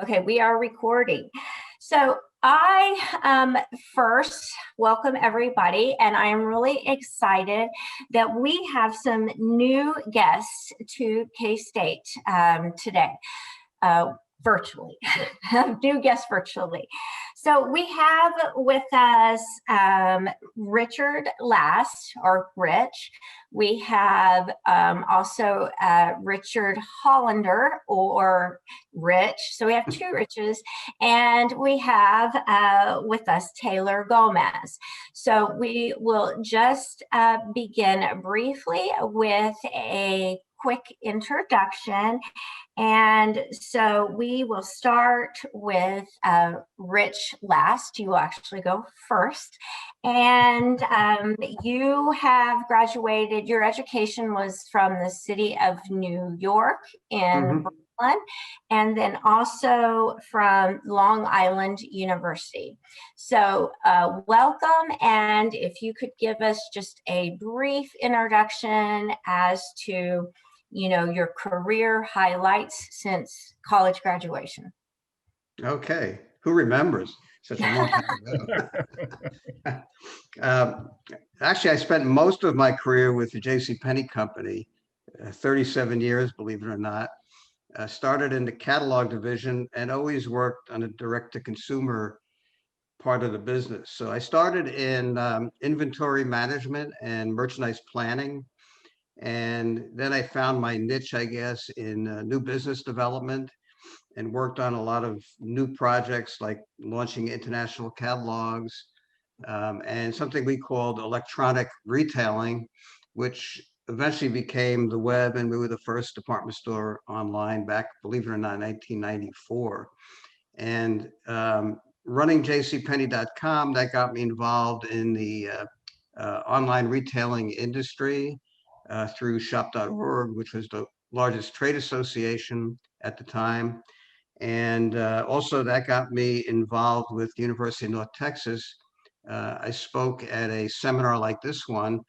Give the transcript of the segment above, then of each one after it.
Okay, we are recording. So I first welcome everybody, and I am really excited that we have some new guests to K-State today. Virtually, new guests virtually. So we have with us Richard Last, or Rich. We have also Richard Hollander, or Rich. So we have two Riches, and we have with us Taylor Gomez. So we will just begin briefly with a quick introduction. And so we will start with Rich Last. You will actually go first. And you have graduated, your education was from the city of New York in Brooklyn, and then also from Long Island University. So welcome, and if you could give us just a brief introduction as to your career highlights since college graduation. Okay, who remembers? Such a long time ago. Actually, I spent most of my career with the JCPenney company, 37 years, believe it or not. Started in the catalog division and always worked on a direct-to-consumer part of the business. So I started in inventory management and merchandise planning. And then I found my niche, I guess, in new business development, and worked on a lot of new projects like launching international catalogs and something we called electronic retailing, which eventually became the web. And we were the first department store online back, believe it or not, 1994. And running jcpenney.com, that got me involved in the online retailing industry. Through shop.org, which was the largest trade association at the time. And also that got me involved with the University of North Texas. I spoke at a seminar like this one.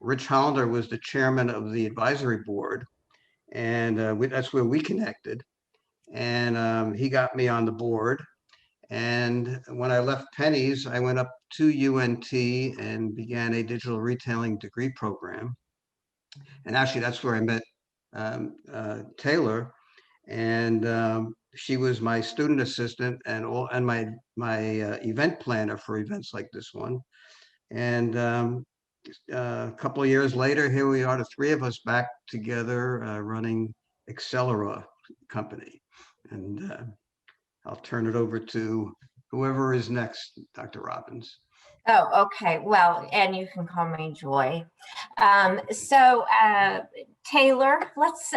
Rich Hollander was the chairman of the advisory board, and that's where we connected. And he got me on the board. And when I left Penny's, I went up to UNT and began a digital retailing degree program. And actually, that's where I met Taylor, and she was my student assistant and my event planner for events like this one. And a couple of years later, here we are, the three of us back together running Accelera company. And I'll turn it over to whoever is next, Dr. Robbins. Oh, okay. Well, and you can call me Joy. Taylor, let's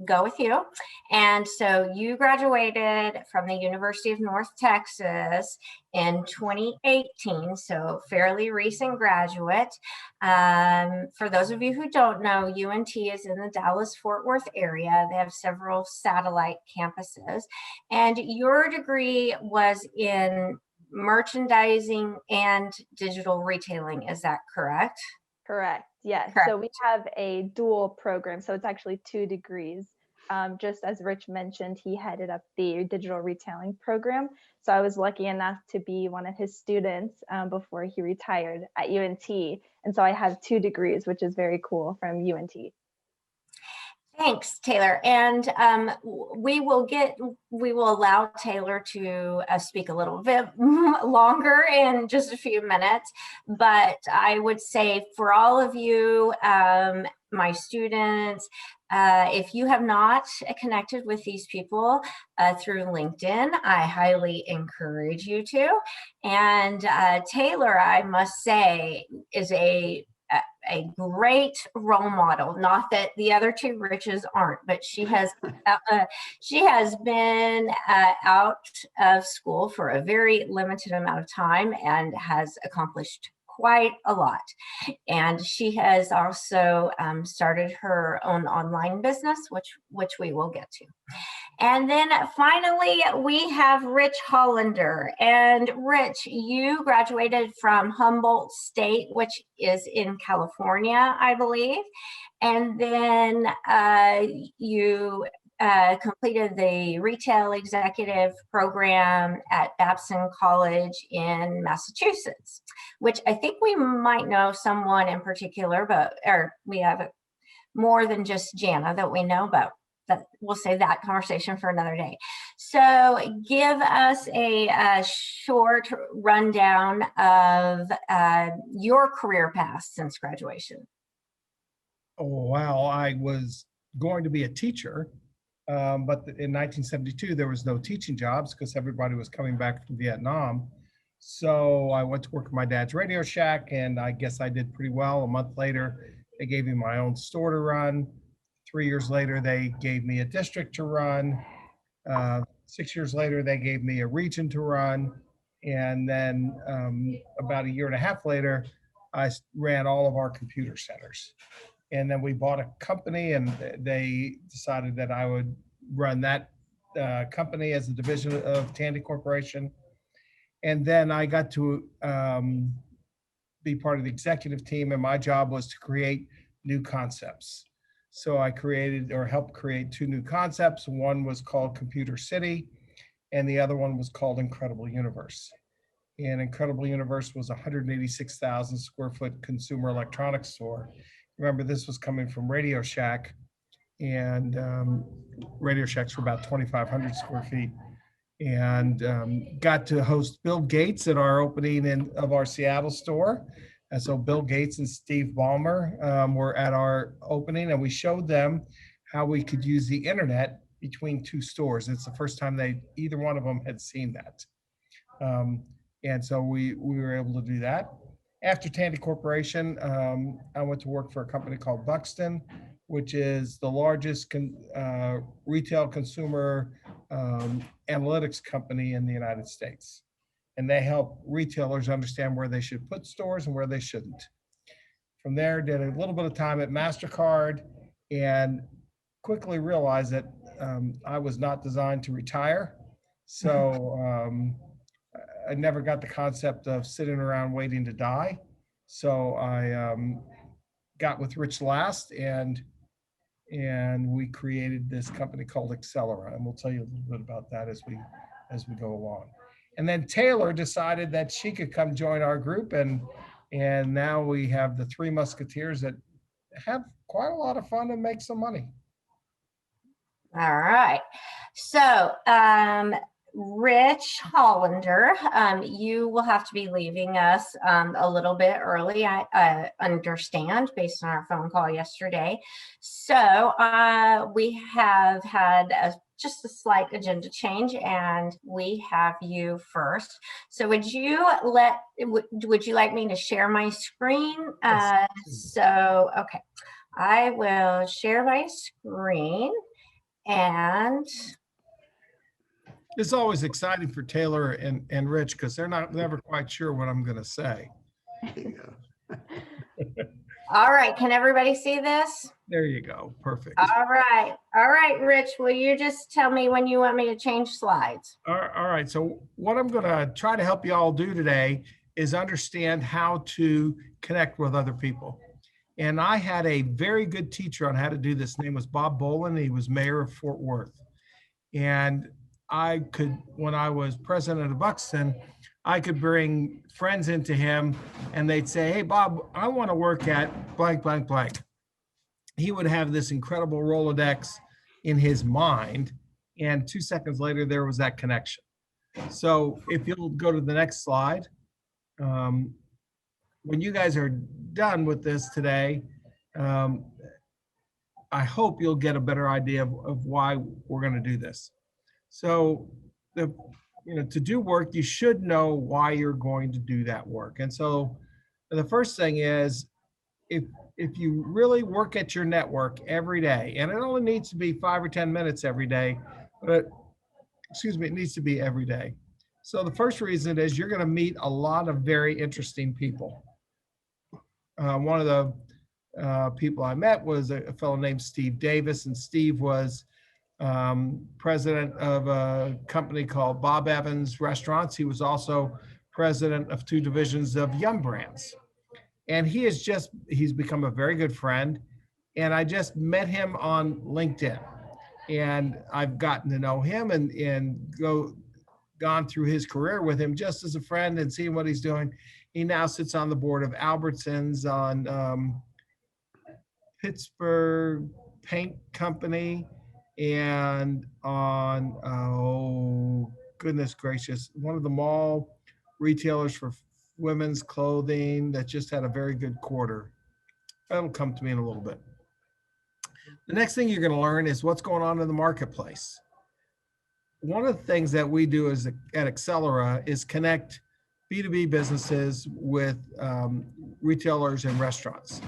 go with you. And so you graduated from the University of North Texas in 2018, so fairly recent graduate. For those of you who don't know, UNT is in the Dallas-Fort Worth area. They have several satellite campuses, and your degree was in merchandising and digital retailing. Is that correct? Correct. Yes. Correct. So we have a dual program. So it's actually 2 degrees. Just as Rich mentioned, he headed up the digital retailing program. So I was lucky enough to be one of his students before he retired at UNT. And so I have 2 degrees, which is very cool, from UNT. Thanks, Taylor. And we will allow Taylor to speak a little bit longer in just a few minutes. But I would say for all of you, my students, if you have not connected with these people through LinkedIn, I highly encourage you to. And Taylor, I must say, is a great role model. Not that the other 2 Riches aren't, but she has been out of school for a very limited amount of time and has accomplished quite a lot. And she has also started her own online business, which we will get to. And then finally, we have Rich Hollander. And Rich, you graduated from Humboldt State, which is in California, I believe. And then you completed the retail executive program at Babson College in Massachusetts, which I think we might know someone in particular, or we have more than just Jana that we know about. That we'll save that conversation for another day. So give us a short rundown of your career path since graduation. Oh, wow. I was going to be a teacher, but in 1972, there was no teaching jobs because everybody was coming back from Vietnam. So I went to work at my dad's Radio Shack, and I guess I did pretty well. A month later, they gave me my own store to run. 3 years later, they gave me a district to run. 6 years later, they gave me a region to run. And then about a year and a half later, I ran all of our computer centers. And then we bought a company, and they decided that I would run that company as a division of Tandy Corporation. And then I got to be part of the executive team, and my job was to create new concepts. So I created or helped create 2 new concepts. One was called Computer City, and the other one was called Incredible Universe. And Incredible Universe was a 186,000 square foot consumer electronics store. Remember, this was coming from Radio Shack, and Radio Shacks were about 2,500 square feet. And got to host Bill Gates at our opening of our Seattle store. And so Bill Gates and Steve Ballmer were at our opening, and we showed them how we could use the internet between 2 stores. It's the first time either one of them had seen that. And so we were able to do that. After Tandy Corporation, I went to work for a company called Buxton, which is the largest retail consumer analytics company in the United States. And they help retailers understand where they should put stores and where they shouldn't. From there, did a little bit of time at MasterCard, and quickly realized that I was not designed to retire. So I never got the concept of sitting around waiting to die. So I got with Rich last, and we created this company called Accelera, and we'll tell you a little bit about that as we go along. And then Taylor decided that she could come join our group, and now we have the 3 musketeers that have quite a lot of fun and make some money. All right. So Rich Hollander, you will have to be leaving us a little bit early, I understand, based on our phone call yesterday. So we have had just a slight agenda change, and we have you first. So would you like me to share my screen? So, okay, I will share my screen. And it's always exciting for Taylor and Rich because they're never quite sure what I'm going to say. There you go. All right, can everybody see this? There you go. Perfect. All right, Rich, will you just tell me when you want me to change slides? All right. So what I'm going to try to help you all do today is understand how to connect with other people. And I had a very good teacher on how to do this. His name was Bob Boland. He was mayor of Fort Worth. And I could, when I was president of Buxton, I could bring friends into him and they'd say, hey, Bob, I want to work at blank, blank, blank. He would have this incredible Rolodex in his mind. And 2 seconds later, there was that connection. So if you'll go to the next slide, when you guys are done with this today, I hope you'll get a better idea of why we're going to do this. So to do work, you should know why you're going to do that work. And so the first thing is, if you really work at your network every day, and it only needs to be 5 or 10 minutes every day, but it needs to be every day. So the first reason is you're going to meet a lot of very interesting people. One of the people I met was a fellow named Steve Davis, and Steve was president of a company called Bob Evans Restaurants. He was also president of 2 divisions of Yum Brands. And he's become a very good friend. And I just met him on LinkedIn. And I've gotten to know him and gone through his career with him just as a friend and seeing what he's doing. He now sits on the board of Albertsons on Pittsburgh Paint Company and on, oh, goodness gracious, one of the mall retailers for women's clothing that just had a very good quarter. That'll come to me in a little bit. The next thing you're going to learn is what's going on in the marketplace. One of the things that we do at Accelera is connect B2B businesses with retailers and restaurants.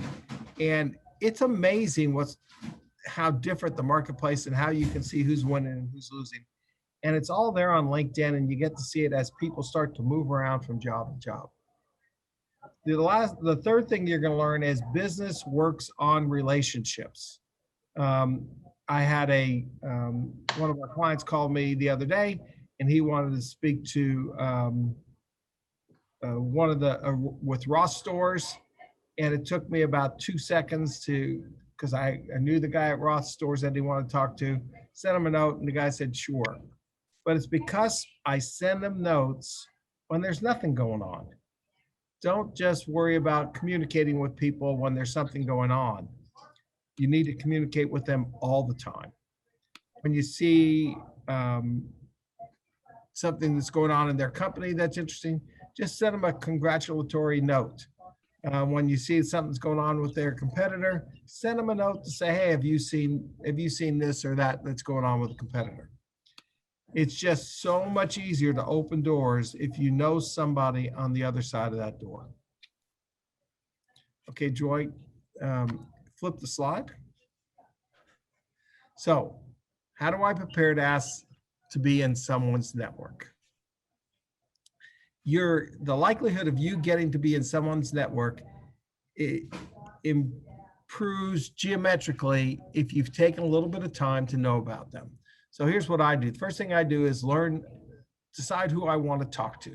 And it's amazing how different the marketplace and how you can see who's winning and who's losing. And it's all there on LinkedIn, and you get to see it as people start to move around from job to job. The third thing you're going to learn is business works on relationships. I had one of our clients called me the other day, and he wanted to speak to one of with Ross Stores, and it took me about 2 seconds because I knew the guy at Ross Stores that he wanted to talk to. Sent him a note, and the guy said sure. But it's because I send them notes when there's nothing going on. Don't just worry about communicating with people when there's something going on. You need to communicate with them all the time. When you see something that's going on in their company that's interesting, just send them a congratulatory note. When you see something's going on with their competitor, send them a note to say, hey, have you seen this or that's going on with the competitor? It's just so much easier to open doors if you know somebody on the other side of that door. Okay, Joy, flip the slide. So how do I prepare to ask to be in someone's network? The likelihood of you getting to be in someone's network, it improves geometrically if you've taken a little bit of time to know about them. So here's what I do. The first thing I do is decide who I want to talk to.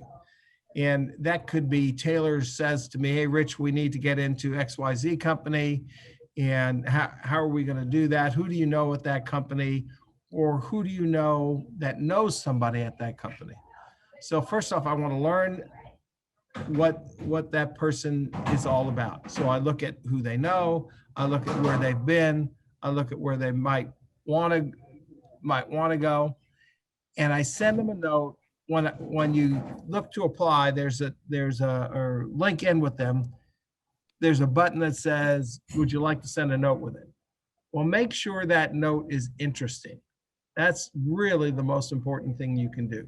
And that could be Taylor says to me, hey, Rich, we need to get into XYZ company. And how are we going to do that? Who do you know at that company? Or who do you know that knows somebody at that company? So first off, I want to learn what that person is all about. So I look at who they know. I look at where they've been. I look at where they might want to go. And I send them a note. When you look to apply, or link in with them, there's a button that says, would you like to send a note with it? Well, make sure that note is interesting. That's really the most important thing you can do.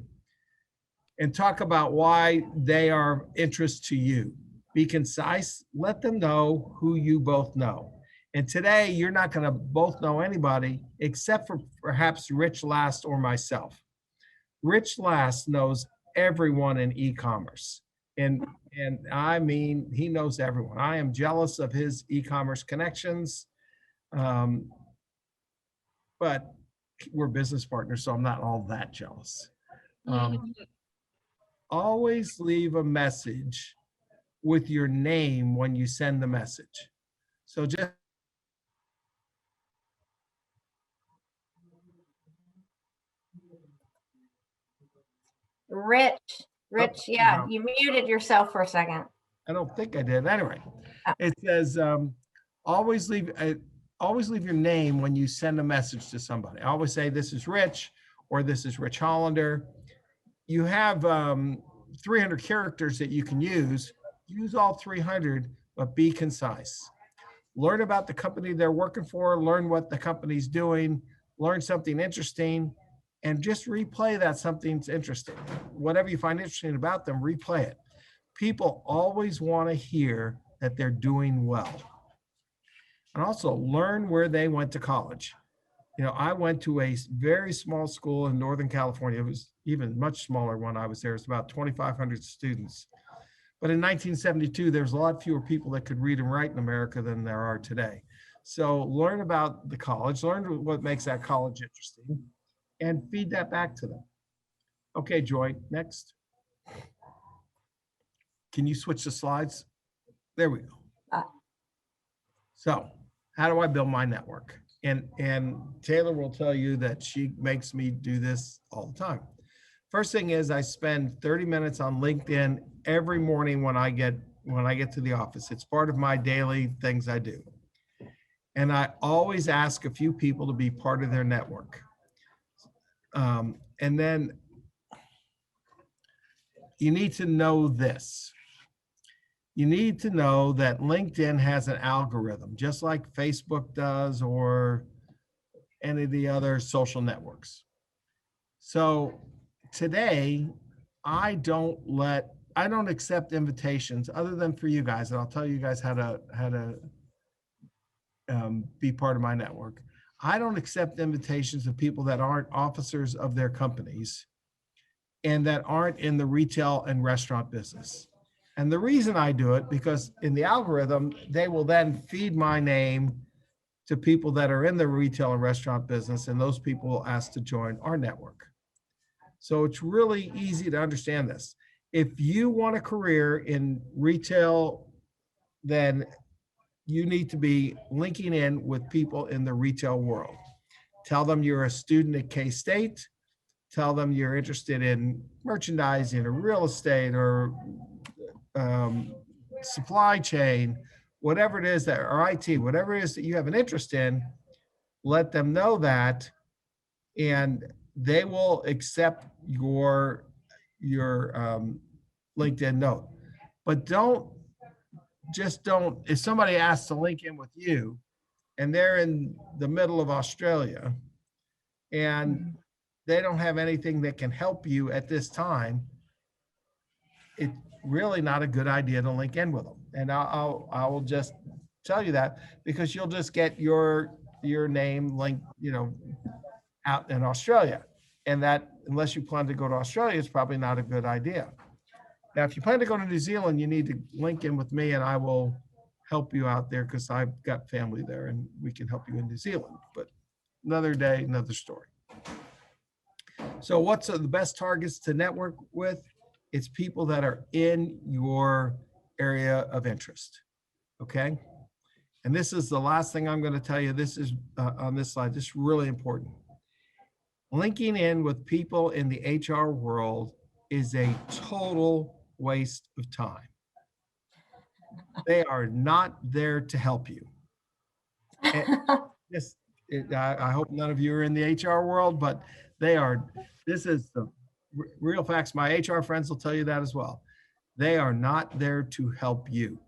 And talk about why they are of interest to you. Be concise, let them know who you both know. And today, you're not going to both know anybody except for perhaps Rich Last or myself. Rich Last knows everyone in e-commerce. And I mean, he knows everyone. I am jealous of his e-commerce connections, but we're business partners, so I'm not all that jealous. Always leave a message with your name when you send the message. So just Rich, yeah, you muted yourself for a second. I don't think I did. Anyway, it says always leave your name when you send a message to somebody. I always say this is Rich or this is Rich Hollander. You have 300 characters that you can use. Use all 300, but be concise. Learn about the company they're working for, learn what the company's doing, learn something interesting, and just replay that something's interesting. Whatever you find interesting about them, replay it. People always want to hear that they're doing well. And also learn where they went to college. You know, I went to a very small school in Northern California. It was even much smaller when I was there. It's about 2,500 students. But in 1972, there's a lot fewer people that could read and write in America than there are today. So learn about the college, learn what makes that college interesting, and feed that back to them. Okay, Joy, next. Can you switch the slides? There we go. So how do I build my network? And Taylor will tell you that she makes me do this all the time. First thing is I spend 30 minutes on LinkedIn every morning when I get to the office. It's part of my daily things I do. And I always ask a few people to be part of their network. And then you need to know this. You need to know that LinkedIn has an algorithm, just like Facebook does or any of the other social networks. So today, I don't accept invitations other than for you guys, and I'll tell you guys how to be part of my network. I don't accept invitations of people that aren't officers of their companies and that aren't in the retail and restaurant business. And the reason I do it, because in the algorithm, they will then feed my name to people that are in the retail and restaurant business, and those people will ask to join our network. So it's really easy to understand this. If you want a career in retail, then you need to be linking in with people in the retail world. Tell them you're a student at K-State. Tell them you're interested in merchandising or real estate or supply chain, whatever it is that, or IT, whatever it is that you have an interest in, let them know that, and they will accept your LinkedIn note. But don't, if somebody asks to link in with you and they're in the middle of Australia and they don't have anything that can help you at this time, it's really not a good idea to link in with them. And I will just tell you that, because you'll just get your name linked, out in Australia. And that, unless you plan to go to Australia, it's probably not a good idea. Now, if you plan to go to New Zealand, you need to link in with me and I will help you out there, because I've got family there and we can help you in New Zealand. But another day, another story. So what's the best targets to network with? It's people that are in your area of interest, okay? And this is the last thing I'm going to tell you. This is on this slide. This is really important. Linking in with people in the HR world is a total waste of time. They are not there to help you. I hope none of you are in the HR world, but this is the real facts. My HR friends will tell you that as well. They are not there to help you.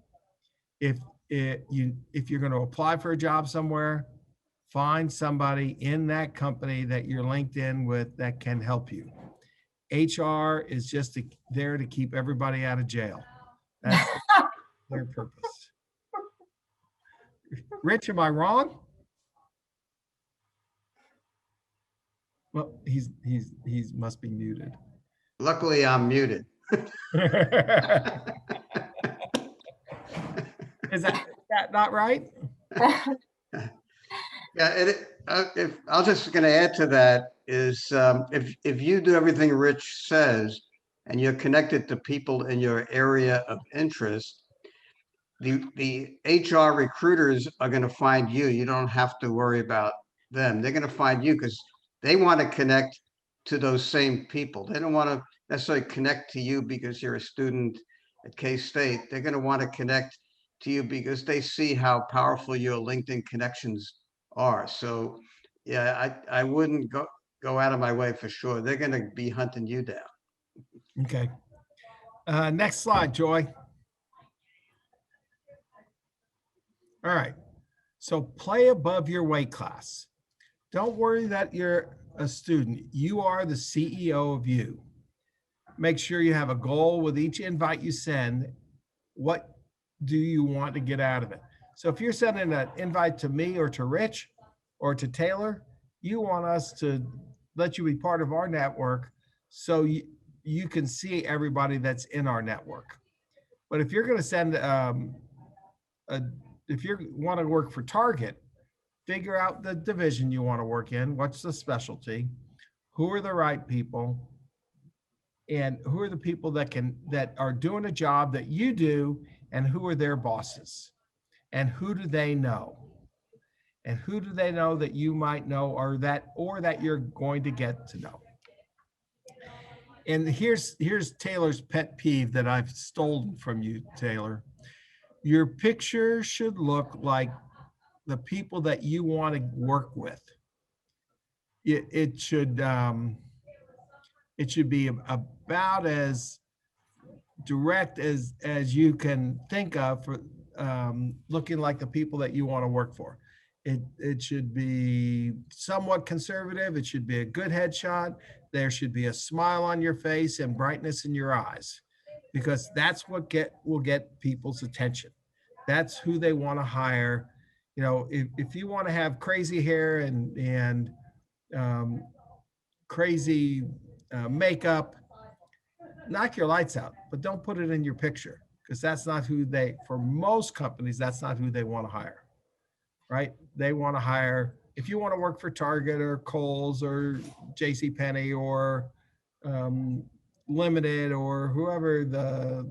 If you're going to apply for a job somewhere, find somebody in that company that you're linked in with that can help you. HR is just there to keep everybody out of jail. That's their purpose. Rich, am I wrong? Well, he's must be muted. Luckily, I'm muted. Is that not right? Yeah, if I'm just going to add to that is if you do everything Rich says and you're connected to people in your area of interest, the HR recruiters are going to find you. You don't have to worry about them. They're going to find you because they want to connect to those same people. They don't want to necessarily connect to you because you're a student at K-State. They're going to want to connect to you because they see how powerful your LinkedIn connections are. So yeah, I wouldn't go out of my way for sure. They're going to be hunting you down. Okay. Next slide, Joy. All right. So play above your weight class. Don't worry that you're a student. You are the CEO of you. Make sure you have a goal with each invite you send. What do you want to get out of it? So if you're sending an invite to me or to Rich or to Taylor, you want us to let you be part of our network so you can see everybody that's in our network. But if you're going to send if you want to work for Target, figure out the division you want to work in. What's the specialty? Who are the right people? And who are the people that are doing a job that you do, and who are their bosses? And who do they know? And who do they know that you might know, or that you're going to get to know? And here's Taylor's pet peeve that I've stolen from you, Taylor. Your picture should look like the people that you want to work with. It should be about as direct as you can think of for looking like the people that you want to work for. It should be somewhat conservative. It should be a good headshot. There should be a smile on your face and brightness in your eyes, because that's what will get people's attention. That's who they want to hire. You know, if you want to have crazy hair and crazy makeup, knock your lights out, but don't put it in your picture, because that's not who for most companies, that's not who they want to hire, right? They want to hire, if you want to work for Target or Kohl's or JCPenney or Limited or whoever the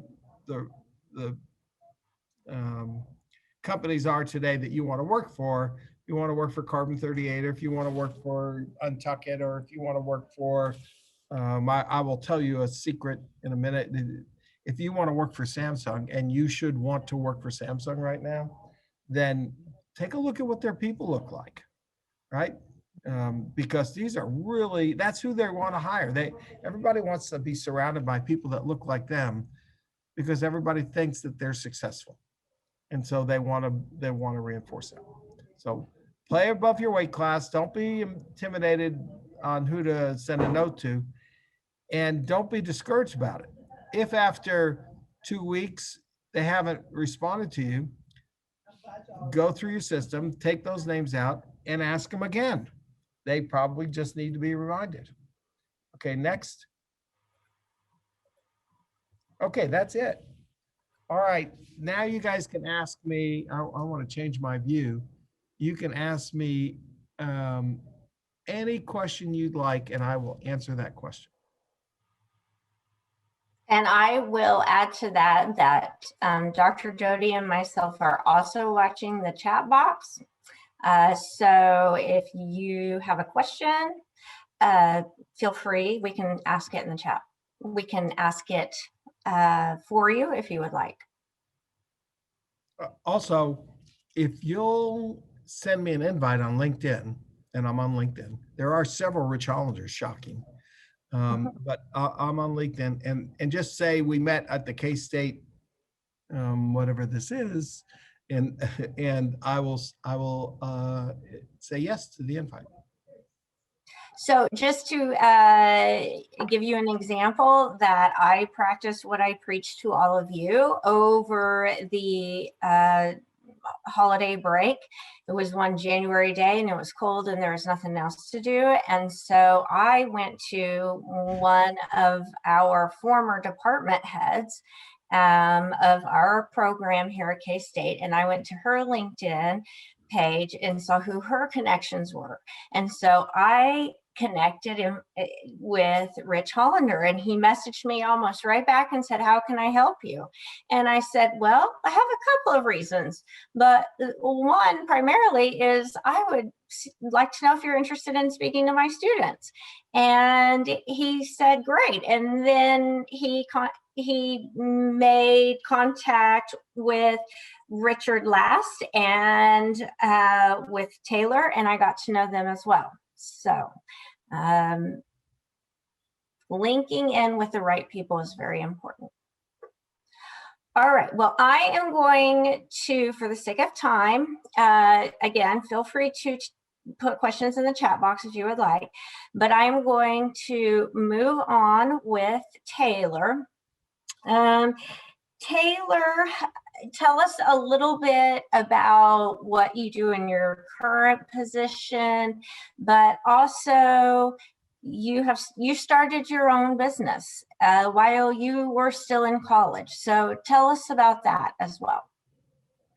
companies are today that you want to work for. You want to work for Carbon 38, or if you want to work for Untuckit, or if you want to work for, I will tell you a secret in a minute. If you want to work for Samsung, and you should want to work for Samsung right now, then take a look at what their people look like, right? Because these are really, that's who they want to hire. Everybody wants to be surrounded by people that look like them, because everybody thinks that they're successful. And so they want to reinforce that. So play above your weight class. Don't be intimidated on who to send a note to, and don't be discouraged about it. If after 2 weeks they haven't responded to you, go through your system, take those names out, and ask them again. They probably just need to be reminded. Okay, next. Okay, that's it. All right, now you guys can ask me, I want to change my view. You can ask me any question you'd like, and I will answer that question. And I will add to that Dr. Jody and myself are also watching the chat box. So if you have a question, feel free. We can ask it in the chat. We can ask it for you if you would like. Also, if you'll send me an invite on LinkedIn, and I'm on LinkedIn, there are several Rich Hollanders, shocking. But I'm on LinkedIn, and just say we met at the K-State, whatever this is, and I will say yes to the invite. So just to give you an example that I practice what I preach to all of you over the holiday break. It was one January day and it was cold and there was nothing else to do. And so I went to one of our former department heads of our program here at K-State, and I went to her LinkedIn page and saw who her connections were. And so I connected him with Rich Hollander, and he messaged me almost right back and said, "How can I help you?" And I said, "Well, I have a couple of reasons, but one primarily is I would like to know if you're interested in speaking to my students." And he said, "Great." And then he made contact with Richard Last and with Taylor, and I got to know them as well. So linking in with the right people is very important. All right, well, I am going to, for the sake of time, again, feel free to put questions in the chat box if you would like, but I'm going to move on with Taylor. Taylor, tell us a little bit about what you do in your current position, but also you started your own business while you were still in college. So tell us about that as well.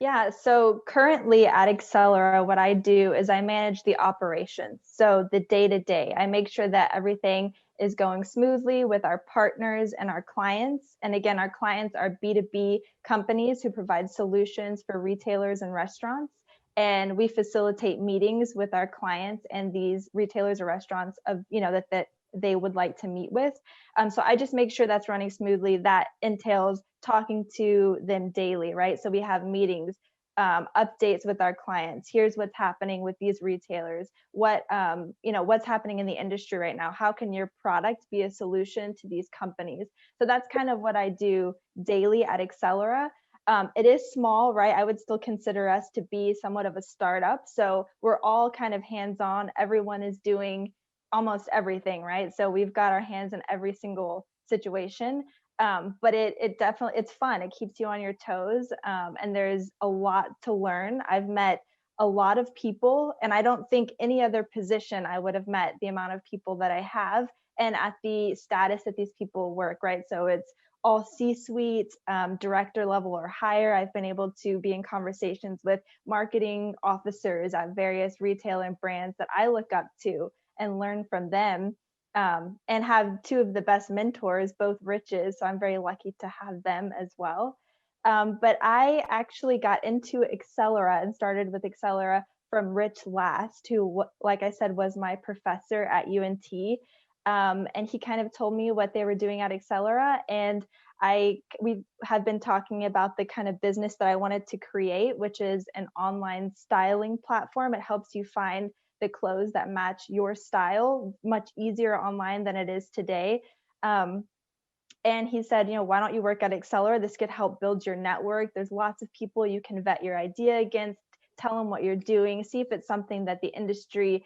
Yeah, so currently at Accelera, what I do is I manage the operations. So the day-to-day, I make sure that everything is going smoothly with our partners and our clients. And again, our clients are B2B companies who provide solutions for retailers and restaurants. and we facilitate meetings with our clients and these retailers or restaurants of, that they would like to meet with. So I just make sure that's running smoothly. That entails talking to them daily, right? So we have meetings, updates with our clients. Here's what's happening with these retailers. What's happening in the industry right now? How can your product be a solution to these companies? So that's kind of what I do daily at Accelera. It is small, right? I would still consider us to be somewhat of a startup. So we're all kind of hands-on. Everyone is doing almost everything, right? So we've got our hands in every single situation. But it definitely, it's fun. It keeps you on your toes. And there's a lot to learn. I've met a lot of people, and I don't think any other position I would have met the amount of people that I have, and at the status that these people work, right? So it's all C-suite, director level or higher. I've been able to be in conversations with marketing officers at various retail and brands that I look up to and learn from them, and have two of the best mentors, both Riches. So I'm very lucky to have them as well. But I actually got into Accelera and started with Accelera from Rich Last, who, like I said, was my professor at UNT. And he kind of told me what they were doing at Accelera, and we have been talking about the kind of business that I wanted to create, which is an online styling platform. It helps you find the clothes that match your style much easier online than it is today. And he said, why don't you work at Accelera? This could help build your network. There's lots of people you can vet your idea against, tell them what you're doing, see if it's something that the industry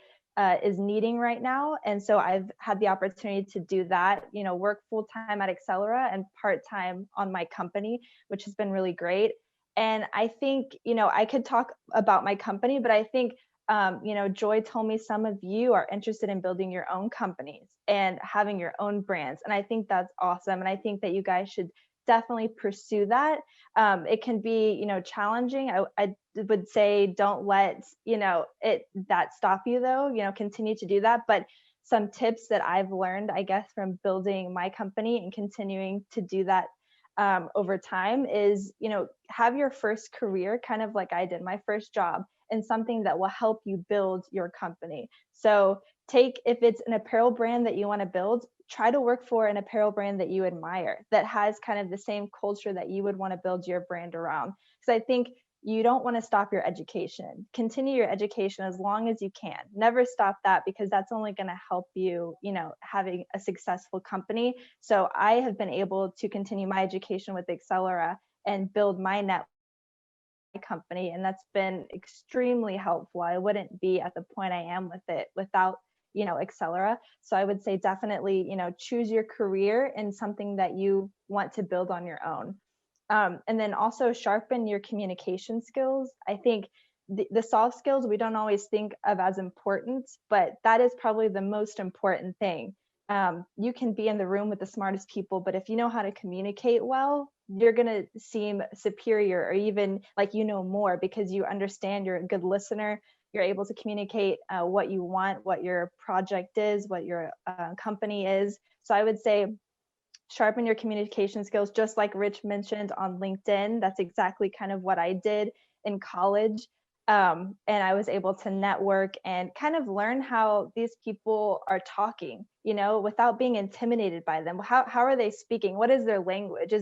is needing right now. And so I've had the opportunity to do that, work full-time at Accelera and part-time on my company, which has been really great. And I think, I could talk about my company, but I think, Joy told me some of you are interested in building your own companies and having your own brands. And I think that's awesome. And I think that you guys should definitely pursue that. It can be, challenging. I would say don't let, that stop you though, continue to do that. But some tips that I've learned, I guess, from building my company and continuing to do that over time is, have your first career kind of like I did, my first job, and something that will help you build your company. So if it's an apparel brand that you want to build, try to work for an apparel brand that you admire, that has kind of the same culture that you would want to build your brand around. Because I think you don't want to stop your education. Continue your education as long as you can. Never stop that, because that's only going to help you, having a successful company. So I have been able to continue my education with Accelera and build my network company, and that's been extremely helpful. I wouldn't be at the point I am with it without Accelera. So I would say definitely choose your career in something that you want to build on your own, and then also sharpen your communication skills. I think the soft skills we don't always think of as important, but that is probably the most important thing. You can be in the room with the smartest people, but if you know how to communicate well, you're going to seem superior, or even like more, because you understand, you're a good listener, you're able to communicate what you want, what your project is, what your company is. So I would say sharpen your communication skills, just like Rich mentioned on LinkedIn. That's exactly kind of what I did in college. And I was able to network and kind of learn how these people are talking, without being intimidated by them. How are they speaking? What is their language?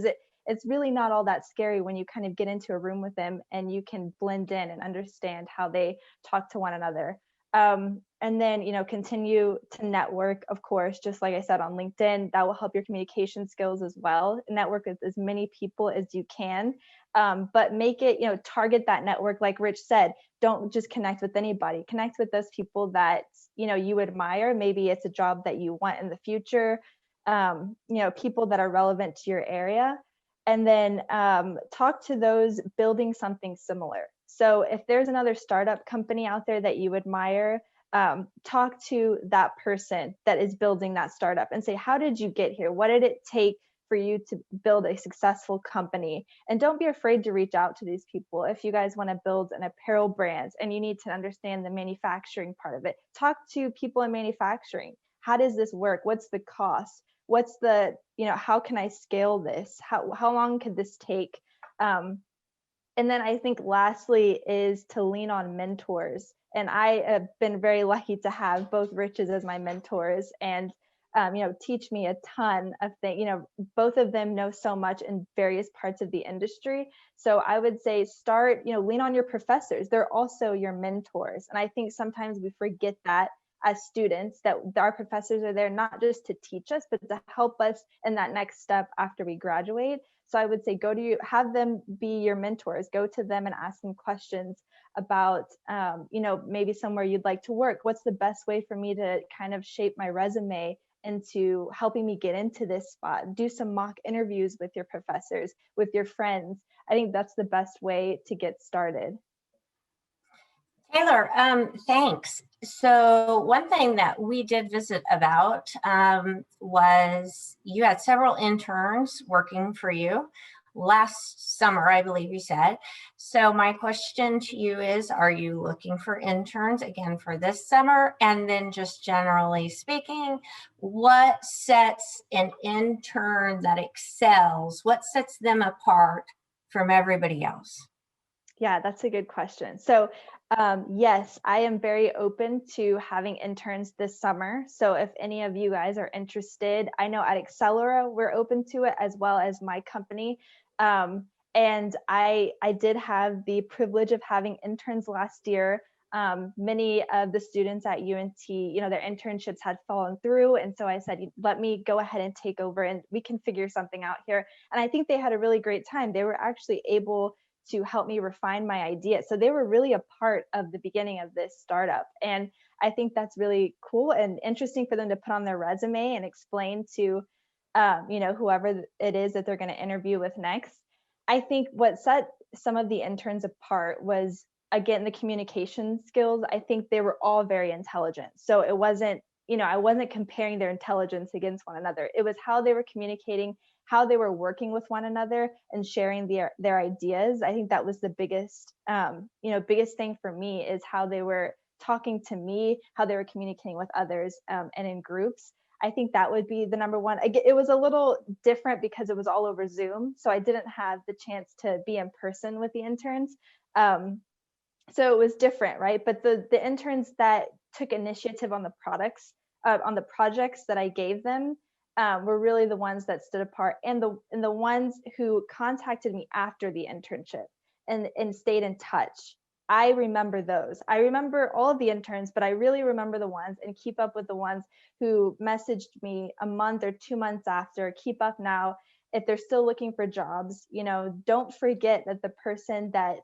It's really not all that scary when you kind of get into a room with them and you can blend in and understand how they talk to one another. And then, continue to network, of course, just like I said, on LinkedIn. That will help your communication skills as well. Network with as many people as you can, but make it, target that network. Like Rich said, don't just connect with anybody. Connect with those people that, you admire. Maybe it's a job that you want in the future, people that are relevant to your area. And then talk to those building something similar. So if there's another startup company out there that you admire, talk to that person that is building that startup and say, how did you get here? What did it take for you to build a successful company? And don't be afraid to reach out to these people. If you guys want to build an apparel brand and you need to understand the manufacturing part of it, talk to people in manufacturing. How does this work? What's the cost? What's the, how can I scale this? How long could this take? And then I think lastly is to lean on mentors. And I have been very lucky to have both Riches as my mentors and, teach me a ton of things. Both of them know so much in various parts of the industry. So I would say start, lean on your professors. They're also your mentors. And I think sometimes we forget that as students, that our professors are there not just to teach us, but to help us in that next step after we graduate. So I would say have them be your mentors, go to them and ask them questions about, maybe somewhere you'd like to work. What's the best way for me to kind of shape my resume into helping me get into this spot? Do some mock interviews with your professors, with your friends. I think that's the best way to get started. Taylor, thanks. So one thing that we did visit about was you had several interns working for you last summer, I believe you said. So my question to you is, are you looking for interns again for this summer? And then just generally speaking, what sets an intern that excels? What sets them apart from everybody else? Yeah, that's a good question. So yes, I am very open to having interns this summer. So if any of you guys are interested, I know at Accelera, we're open to it as well as my company. And I did have the privilege of having interns last year. Many of the students at UNT, their internships had fallen through. And so I said, let me go ahead and take over and we can figure something out here. And I think they had a really great time. They were actually able to help me refine my idea. So they were really a part of the beginning of this startup. And I think that's really cool and interesting for them to put on their resume and explain to, whoever it is that they're going to interview with next. I think what set some of the interns apart was, again, the communication skills. I think they were all very intelligent. So it wasn't, I wasn't comparing their intelligence against one another. It was how they were communicating, how they were working with one another and sharing their ideas. I think that was the biggest thing for me, is how they were talking to me, how they were communicating with others, and in groups. I think that would be the number one. It was a little different because it was all over Zoom. So I didn't have the chance to be in person with the interns. So it was different, right? But the interns that took initiative on the on the projects that I gave them, were really the ones that stood apart, and the ones who contacted me after the internship and stayed in touch. I remember those. I remember all of the interns, but I really remember the ones and keep up with the ones who messaged me a month or 2 months after. Keep up now. If they're still looking for jobs, don't forget that the person that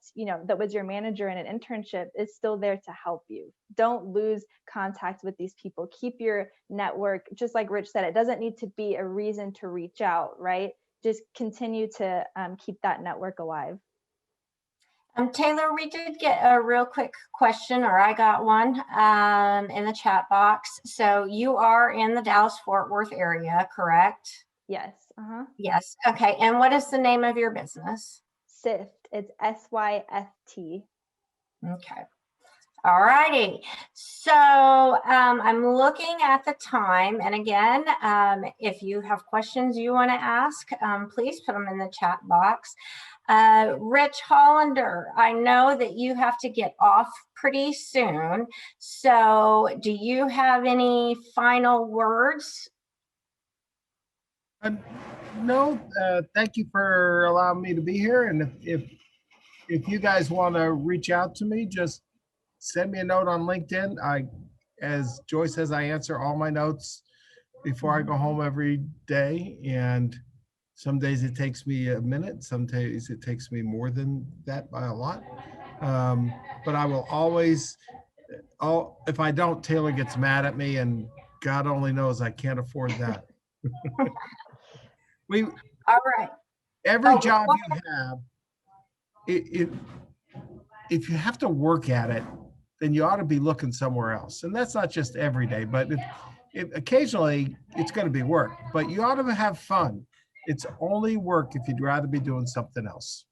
was your manager in an internship is still there to help you. Don't lose contact with these people. Keep your network. Just like Rich said, it doesn't need to be a reason to reach out, right? Just continue to keep that network alive. Taylor, we did get a real quick question, or I got one in the chat box. So you are in the Dallas-Fort Worth area, correct? Yes. Yes. Okay. And what is the name of your business? SYFT. It's SYFT. Okay. All righty. So I'm looking at the time. And again, if you have questions you want to ask, please put them in the chat box. Rich Hollander, I know that you have to get off pretty soon. So do you have any final words? No, thank you for allowing me to be here. And if you guys want to reach out to me, just send me a note on LinkedIn. As Joy says, I answer all my notes before I go home every day. And some days it takes me a minute. Some days it takes me more than that by a lot. But I will always, if I don't, Taylor gets mad at me, and God only knows I can't afford that. All right. Every job you have, if you have to work at it, then you ought to be looking somewhere else. And that's not just every day, but occasionally it's going to be work, but you ought to have fun. It's only work if you'd rather be doing something else.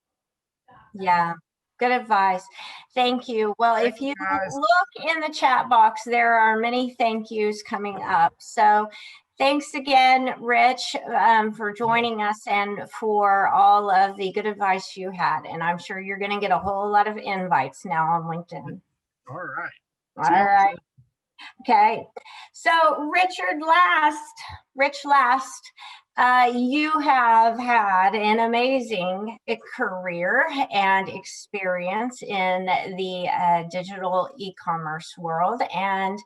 Yeah. Good advice. Thank you. Well, if you look in the chat box, there are many thank yous coming up. So Thanks again, Rich, for joining us and for all of the good advice you had. And I'm sure you're going to get a whole lot of invites now on LinkedIn. All right. All right. Okay. So Rich Last, you have had an amazing career and experience in the digital e-commerce world. And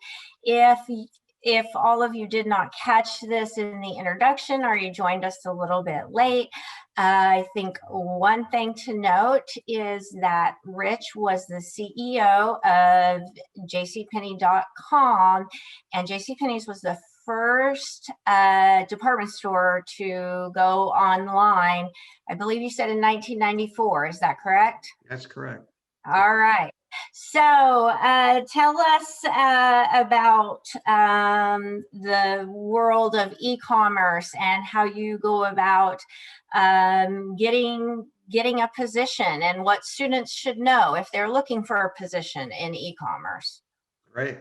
if all of you did not catch this in the introduction, or you joined us a little bit late, I think one thing to note is that Rich was the CEO of JCPenney.com, and JCPenney's was the first department store to go online. I believe you said in 1994. Is that correct? That's correct. All right. So tell us about the world of e-commerce and how you go about getting a position and what students should know if they're looking for a position in e-commerce. Great.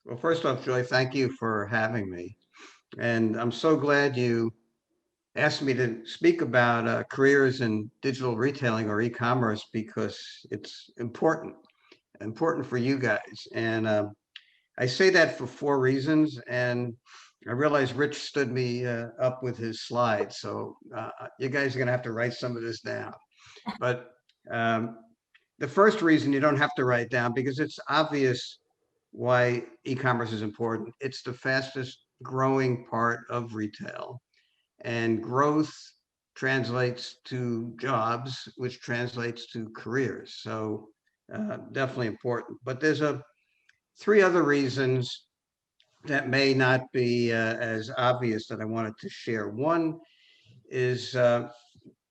Well, first off, Joy, thank you for having me. And I'm so glad you asked me to speak about careers in digital retailing or e-commerce, because it's important for you guys. And I say that for 4 reasons. And I realize Rich stood me up with his slides. So you guys are going to have to write some of this down. But the first reason you don't have to write down, because it's obvious why e-commerce is important. It's the fastest growing part of retail, and growth translates to jobs, which translates to careers. So definitely important. But there's 3 other reasons that may not be as obvious that I wanted to share. One is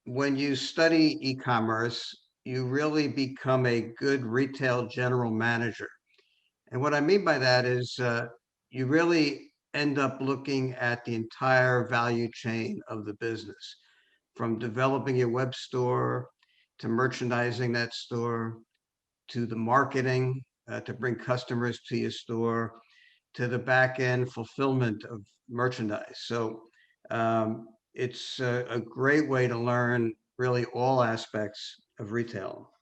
when you study e-commerce, you really become a good retail general manager. And what I mean by that is you really end up looking at the entire value chain of the business, from developing your web store to merchandising that store, to the marketing to bring customers to your store, to the back end fulfillment of merchandise. So it's a great way to learn really all aspects of retail.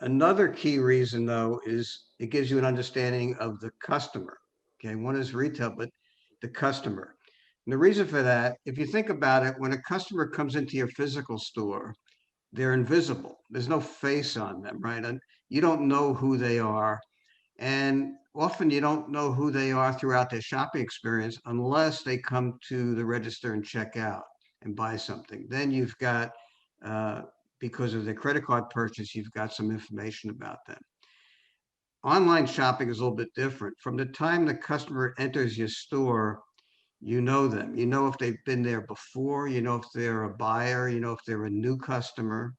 Another key reason, though, is it gives you an understanding of the customer. Okay, one is retail, but the customer. And the reason for that, if you think about it, when a customer comes into your physical store, they're invisible. There's no face on them, right? And you don't know who they are. And often you don't know who they are throughout their shopping experience unless they come to the register and check out and buy something. Then you've got, because of their credit card purchase, you've got some information about them. Online shopping is a little bit different. From the time the customer enters your store, you know them. You know if they've been there before, you know if they're a buyer, you know if they're a new customer.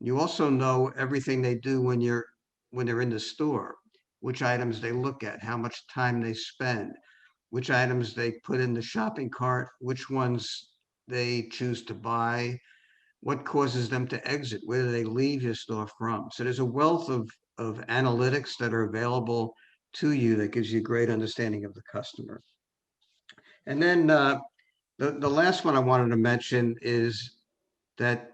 You also know everything they do when they're in the store, which items they look at, how much time they spend, which items they put in the shopping cart, which ones they choose to buy, what causes them to exit, where do they leave your store from. So there's a wealth of analytics that are available to you that gives you a great understanding of the customer. And then the last one I wanted to mention is that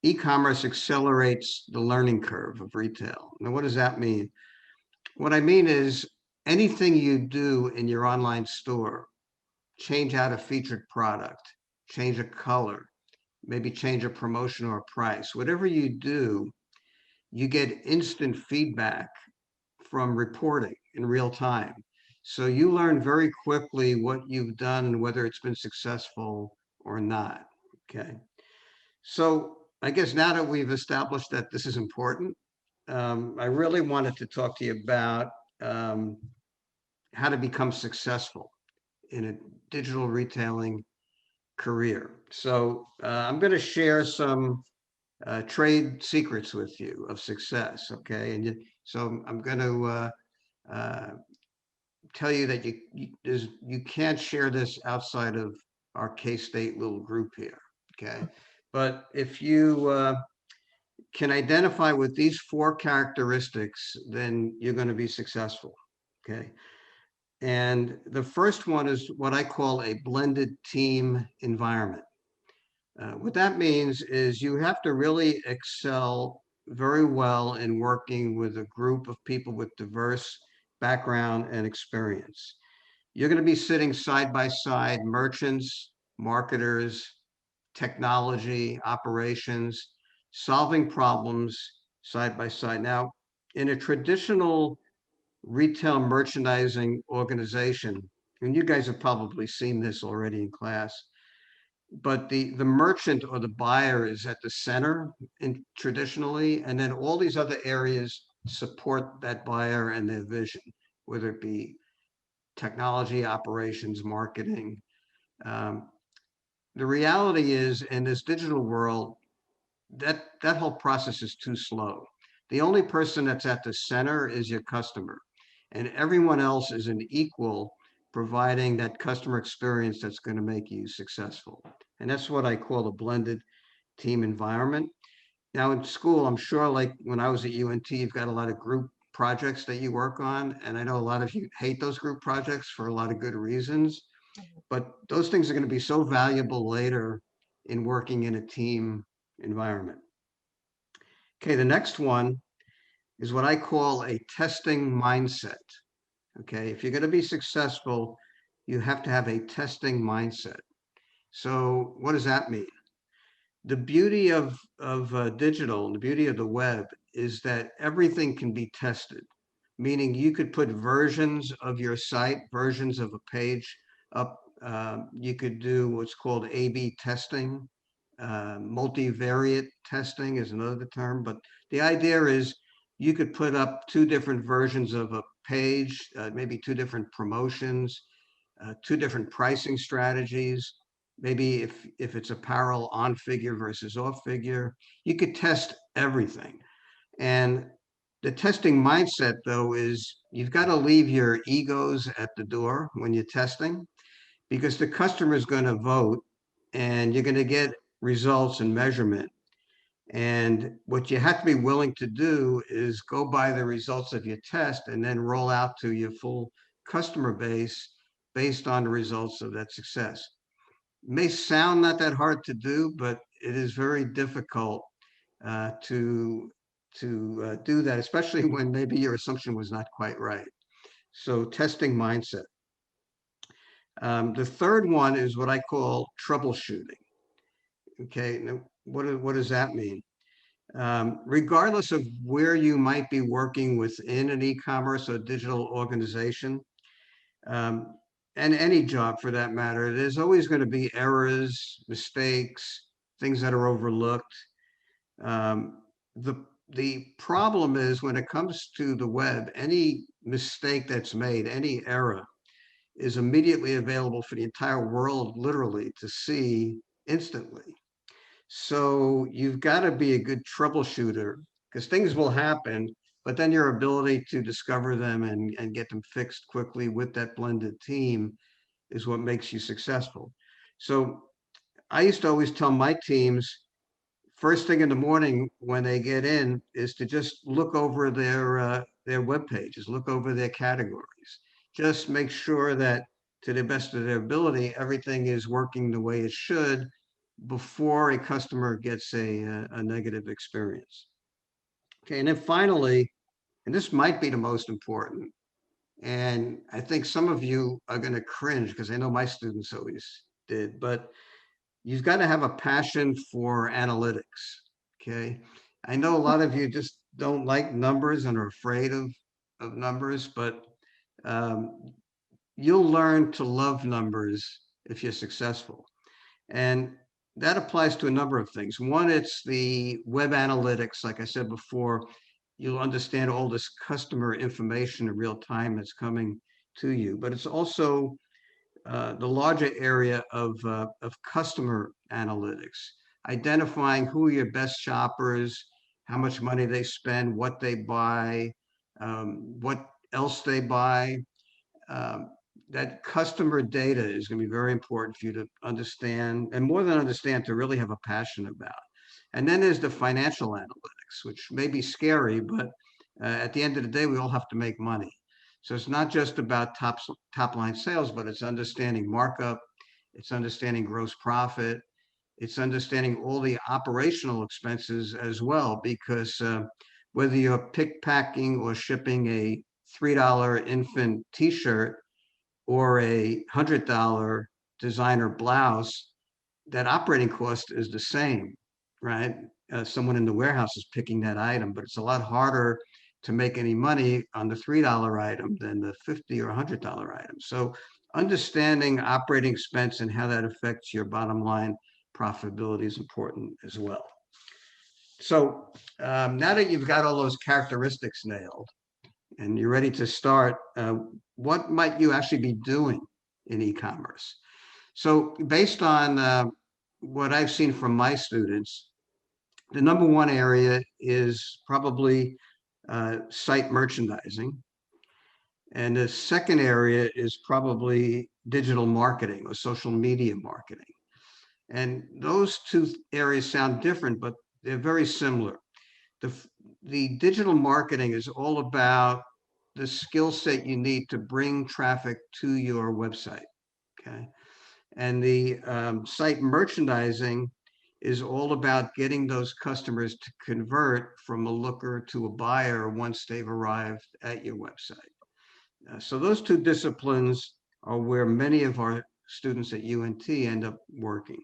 e-commerce accelerates the learning curve of retail. Now, what does that mean? What I mean is anything you do in your online store, change out a featured product, change a color, maybe change a promotion or a price, whatever you do, you get instant feedback from reporting in real time. So you learn very quickly what you've done and whether it's been successful or not. Okay. So I guess now that we've established that this is important, I really wanted to talk to you about how to become successful in a digital retailing career. So I'm going to share some trade secrets with you of success. Okay. And so I'm going to tell you that you can't share this outside of our K-State little group here. Okay. But if you can identify with these 4 characteristics, then you're going to be successful. Okay. And the first one is what I call a blended team environment. What that means is you have to really excel very well in working with a group of people with diverse background and experience. You're going to be sitting side by side, merchants, marketers, technology, operations, solving problems side by side. Now, in a traditional retail merchandising organization, and you guys have probably seen this already in class, but the merchant or the buyer is at the center in traditionally, and then all these other areas support that buyer and their vision, whether it be technology, operations, marketing. Um, the reality is, in this digital world, that whole process is too slow. The only person that's at the center is your customer, and everyone else is an equal, providing that customer experience that's going to make you successful. And that's what I call a blended team environment. Now in school, I'm sure like when I was at UNT, you've got a lot of group projects that you work on. And I know a lot of you hate those group projects for a lot of good reasons, but those things are going to be so valuable later in working in a team environment. Okay, the next one is what I call a testing mindset. Okay, if you're going to be successful, you have to have a testing mindset. So what does that mean? The beauty of digital and the beauty of the web is that everything can be tested, meaning you could put versions of your site, versions of a page up. You could do what's called A/B testing. Multivariate testing is another term, but the idea is you could put up two different versions of a page, maybe two different promotions, two different pricing strategies. Maybe if it's apparel on figure versus off figure, you could test everything. And the testing mindset, though, is you've got to leave your egos at the door when you're testing, because the customer is going to vote and you're going to get results and measurement. And what you have to be willing to do is go by the results of your test and then roll out to your full customer base based on the results of that success. It may sound not that hard to do, but it is very difficult to do that, especially when maybe your assumption was not quite right. So testing mindset. The third one is what I call troubleshooting. Okay, now what does that mean? Regardless of where you might be working within an e-commerce or digital organization, um, and any job for that matter, there's always going to be errors, mistakes, things that are overlooked. Um, the problem is when it comes to the web, any mistake that's made, any error, is immediately available for the entire world, literally, to see instantly. So you've got to be a good troubleshooter because things will happen, but then your ability to discover them and get them fixed quickly with that blended team is what makes you successful. So I used to always tell my teams, first thing in the morning when they get in is to just look over their web pages, look over their categories, just make sure that to the best of their ability, everything is working the way it should before a customer gets a negative experience. Okay, and then finally, and this might be the most important, and I think some of you are going to cringe because I know my students always did, but you've got to have a passion for analytics. Okay, I know a lot of you just don't like numbers and are afraid of numbers, but you'll learn to love numbers if you're successful. And that applies to a number of things. One, it's the web analytics. Like I said before, you'll understand all this customer information in real time that's coming to you. But it's also the larger area of customer analytics, identifying who are your best shoppers, how much money they spend, what they buy, what else they buy. Um, that customer data is going to be very important for you to understand, and more than understand, to really have a passion about. And then there's the financial analytics, which may be scary, but at the end of the day, we all have to make money. So it's not just about top line sales, but it's understanding markup, it's understanding gross profit, it's understanding all the operational expenses as well, because whether you're pick, packing, or shipping a $3 infant t-shirt or a $100 designer blouse, that operating cost is the same, right? Someone in the warehouse is picking that item, but it's a lot harder to make any money on the $3 item than the $50 or $100 item. So understanding operating expense and how that affects your bottom line profitability is important as well. So now that you've got all those characteristics nailed and you're ready to start, what might you actually be doing in e-commerce? So based on what I've seen from my students, the number one area is probably site merchandising. And the second area is probably digital marketing or social media marketing. And those two areas sound different, but they're very similar. The digital marketing is all about the skill set you need to bring traffic to your website, okay? And the site merchandising is all about getting those customers to convert from a looker to a buyer once they've arrived at your website. So those two disciplines are where many of our students at UNT end up working.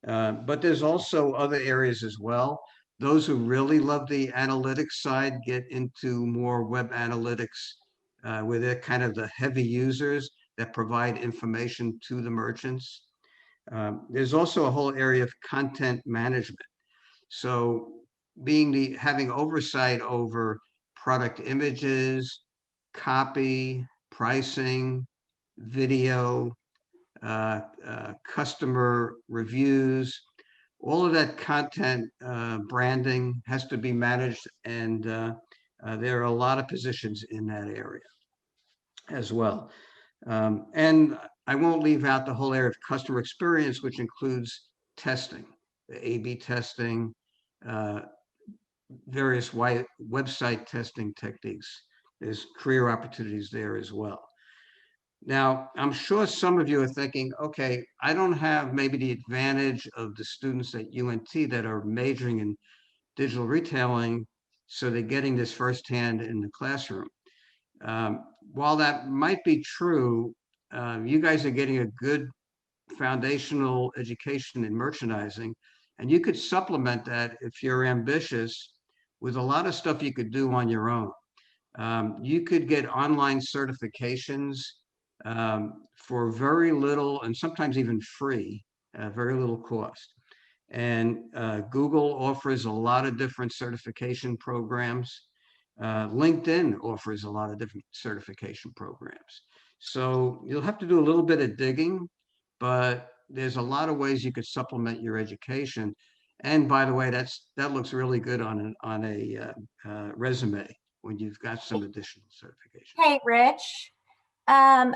But there's also other areas as well. Those who really love the analytics side get into more web analytics, where they're kind of the heavy users that provide information to the merchants. There's also a whole area of content management. So having oversight over product images, copy, pricing, video, customer reviews, all of that content branding has to be managed, and there are a lot of positions in that area as well. And I won't leave out the whole area of customer experience, which includes testing, the A/B testing, various website testing techniques. There's career opportunities there as well. Now, I'm sure some of you are thinking, okay, I don't have maybe the advantage of the students at UNT that are majoring in digital retailing, so they're getting this firsthand in the classroom. While that might be true, you guys are getting a good foundational education in merchandising, and you could supplement that if you're ambitious with a lot of stuff you could do on your own. You could get online certifications for very little, and sometimes even free, very little cost. And Google offers a lot of different certification programs. LinkedIn offers a lot of different certification programs. So you'll have to do a little bit of digging, but there's a lot of ways you could supplement your education. And by the way, that looks really good on a resume when you've got some additional certification. Hey, Rich. I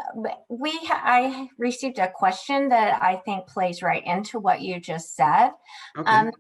received a question that I think plays right into what you just said. Okay.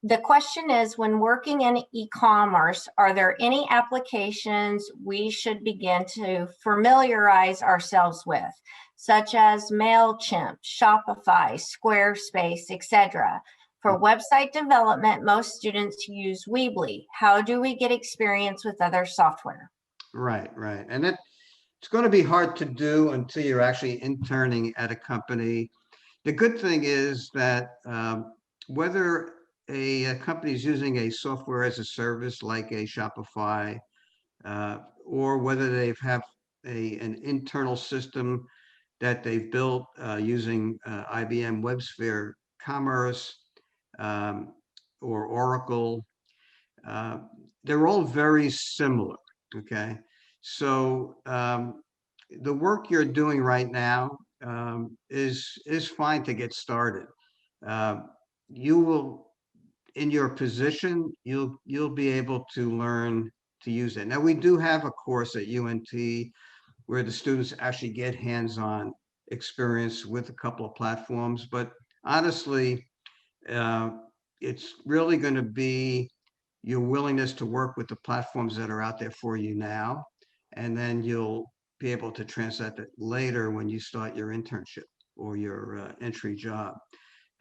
The question is, when working in e-commerce, are there any applications we should begin to familiarize ourselves with, such as MailChimp, Shopify, Squarespace, etc.? For website development, most students use Weebly. How do we get experience with other software? Right. And it's going to be hard to do until you're actually interning at a company. The good thing is that whether a company is using a software as a service like a Shopify, or whether they have an internal system that they've built using IBM WebSphere Commerce or Oracle, they're all very similar, okay? So the work you're doing right now is fine to get started. You will, in your position, you'll be able to learn to use it. Now, we do have a course at UNT where the students actually get hands-on experience with a couple of platforms, but honestly, it's really going to be your willingness to work with the platforms that are out there for you now, and then you'll be able to translate that later when you start your internship or your entry job.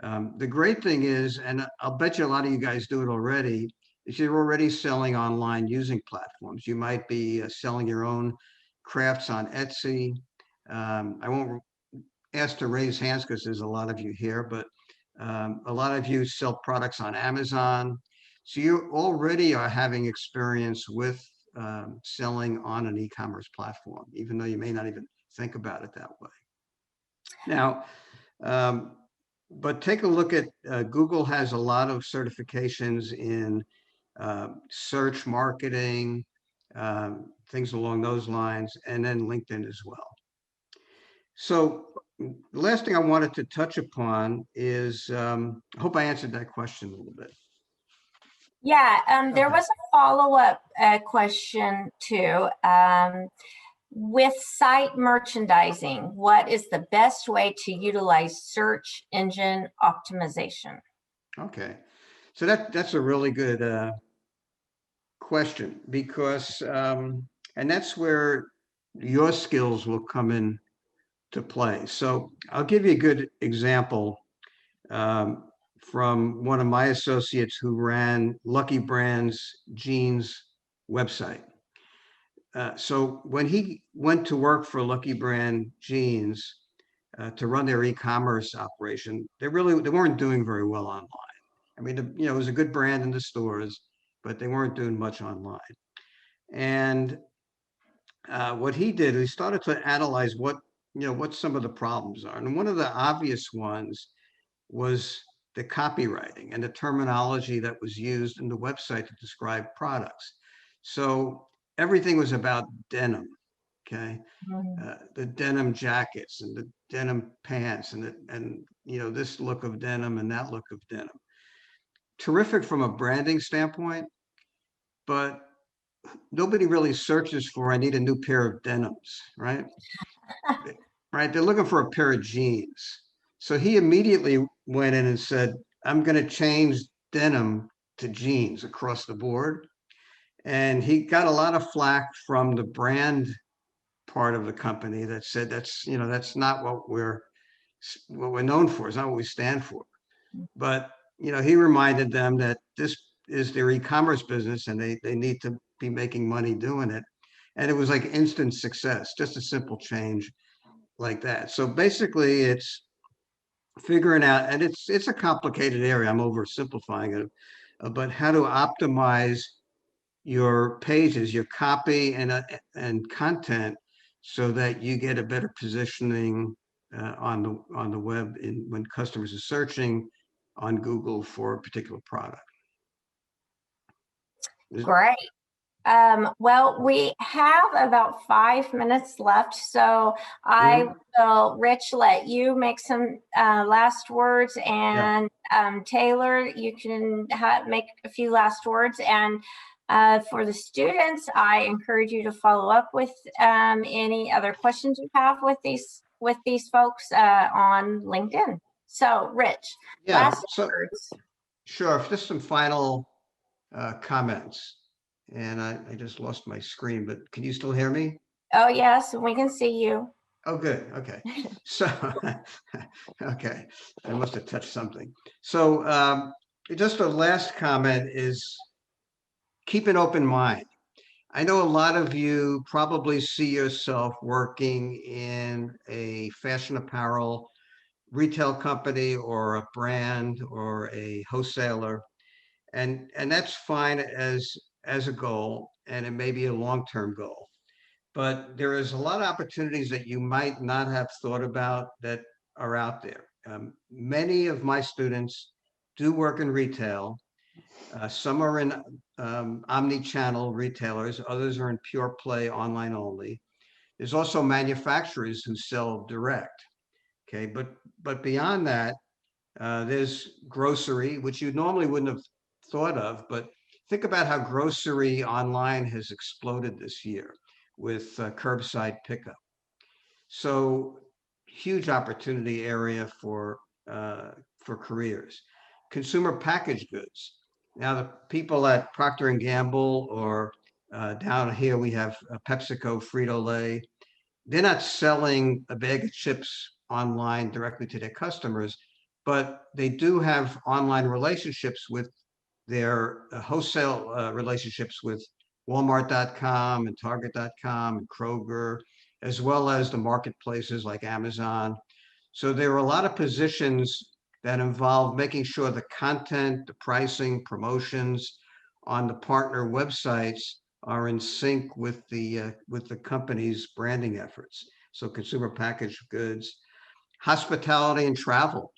The great thing is, and I'll bet you a lot of you guys do it already, is you're already selling online using platforms. You might be selling your own crafts on Etsy. I won't ask to raise hands because there's a lot of you here, but a lot of you sell products on Amazon. So you already are having experience with selling on an e-commerce platform, even though you may not even think about it that way. Now, but take a look at Google has a lot of certifications in search marketing, things along those lines, and then LinkedIn as well. So the last thing I wanted to touch upon is, I hope I answered that question a little bit. Yeah, there Okay. was a follow-up question too. With site merchandising, what is the best way to utilize search engine optimization? Okay, so that's a really good question, because and that's where your skills will come in to play. So I'll give you a good example from one of my associates who ran Lucky Brand's jeans website. So when he went to work for Lucky Brand Jeans to run their e-commerce operation, they weren't doing very well online. I mean, it was a good brand in the stores, but they weren't doing much online. And what he did, he started to analyze what some of the problems are. And one of the obvious ones was the copywriting and the terminology that was used in the website to describe products. So everything was about denim, okay? The denim jackets and the denim pants and this look of denim and that look of denim. Terrific from a branding standpoint, but nobody really searches for, I need a new pair of denims, right? Right, they're looking for a pair of jeans. So he immediately went in and said, I'm going to change denim to jeans across the board. And he got a lot of flack from the brand part of the company that said that's not what we're known for. It's not what we stand for. But he reminded them that this is their e-commerce business and they need to be making money doing it. And it was like instant success, just a simple change like that. So basically it's figuring out, and it's a complicated area, I'm oversimplifying it, but how to optimize your pages, your copy and content so that you get a better positioning on the web when customers are searching on Google for a particular product. Great. Well, we have about 5 minutes left, so I will, Rich, let you make some last words, and Taylor, you can make a few last words. And for the students, I encourage you to follow up with any other questions you have with these folks on LinkedIn. So, Rich, last words. Sure, just some final comments. And I just lost my screen, but can you still hear me? Oh, yes, we can see you. Oh, good. Okay. So, okay, I must have touched something. So just a last comment is keep an open mind. I know a lot of you probably see yourself working in a fashion apparel retail company or a brand or a wholesaler. And that's fine as a goal, and it may be a long-term goal. But there is a lot of opportunities that you might not have thought about that are out there. Many of my students do work in retail. Some are in omni-channel retailers, others are in pure play online only. There's also manufacturers who sell direct. Okay, but beyond that, there's grocery, which you normally wouldn't have thought of, but think about how grocery online has exploded this year with curbside pickup. So huge opportunity area for careers. Consumer packaged goods. Now the people at Procter & Gamble or down here we have PepsiCo, Frito-Lay. they're not selling a bag of chips online directly to their customers, but they do have online relationships with their wholesale relationships with Walmart.com and Target.com and Kroger, as well as the marketplaces like Amazon. So there are a lot of positions that involve making sure the content, the pricing, promotions on the partner websites are in sync with the company's branding efforts. So consumer packaged goods, hospitality and travel.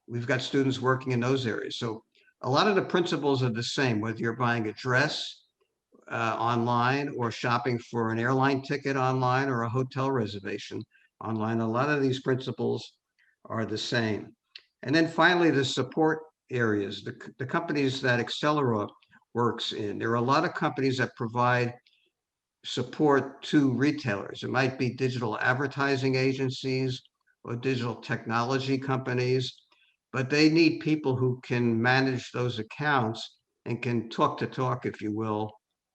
We've got students working in those areas. So a lot of the principles are the same, whether you're buying a dress online or shopping for an airline ticket online or a hotel reservation online. A lot of these principles are the same. And then finally, the support areas, the companies that Accelera works in. There are a lot of companies that provide support to retailers. It might be digital advertising agencies or digital technology companies, but they need people who can manage those accounts and can talk to talk, if you will,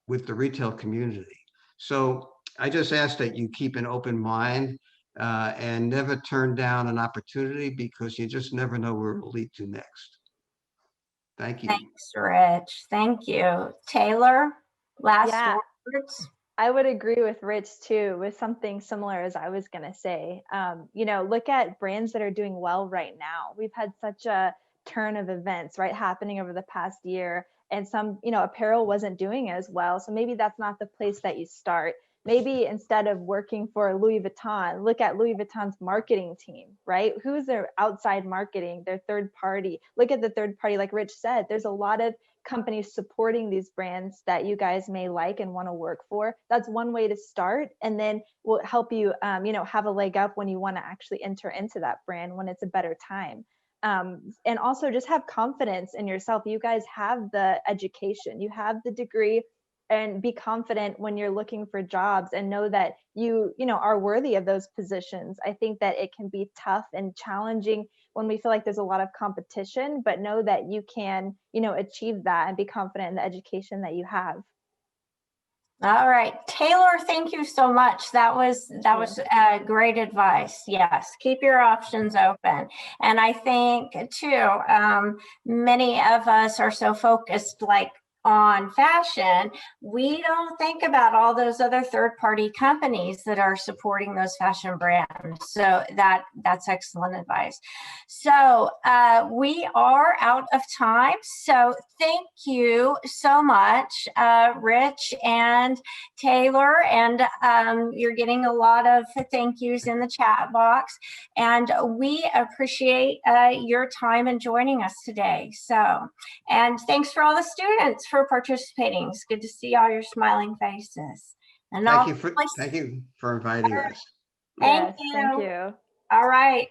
with the retail community. So I just ask that you keep an open mind and never turn down an opportunity, because you just never know where it will lead to next. Thank you. Thanks, Rich. Thank you. Taylor, last Yeah. words? I would agree with Rich too, with something similar as I was going to say. Look at brands that are doing well right now. We've had such a turn of events, right, happening over the past year, and some, apparel wasn't doing as well. So maybe that's not the place that you start. Maybe instead of working for Louis Vuitton, look at Louis Vuitton's marketing team, right? Who's their outside marketing, their third party? Look at the third party, like Rich said, there's a lot of companies supporting these brands that you guys may like and want to work for. That's one way to start, and then will help you, have a leg up when you want to actually enter into that brand when it's a better time. And also just have confidence in yourself. You guys have the education, you have the degree, and be confident when you're looking for jobs and know that you are worthy of those positions. I think that it can be tough and challenging when we feel like there's a lot of competition, but know that you can, achieve that and be confident in the education that you have. All right, Taylor, thank you so much. That was great advice. Yes, keep your options open. And I think too, many of us are so focused on fashion, we don't think about all those other third-party companies that are supporting those fashion brands. So that's excellent advice. So we are out of time. So thank you so much, Rich and Taylor. And you're getting a lot of thank yous in the chat box. And we appreciate your time and joining us today. So, and thanks for all the students for participating. It's good to see all your smiling faces. And thank you for inviting us. Thank you. Thank you. All right.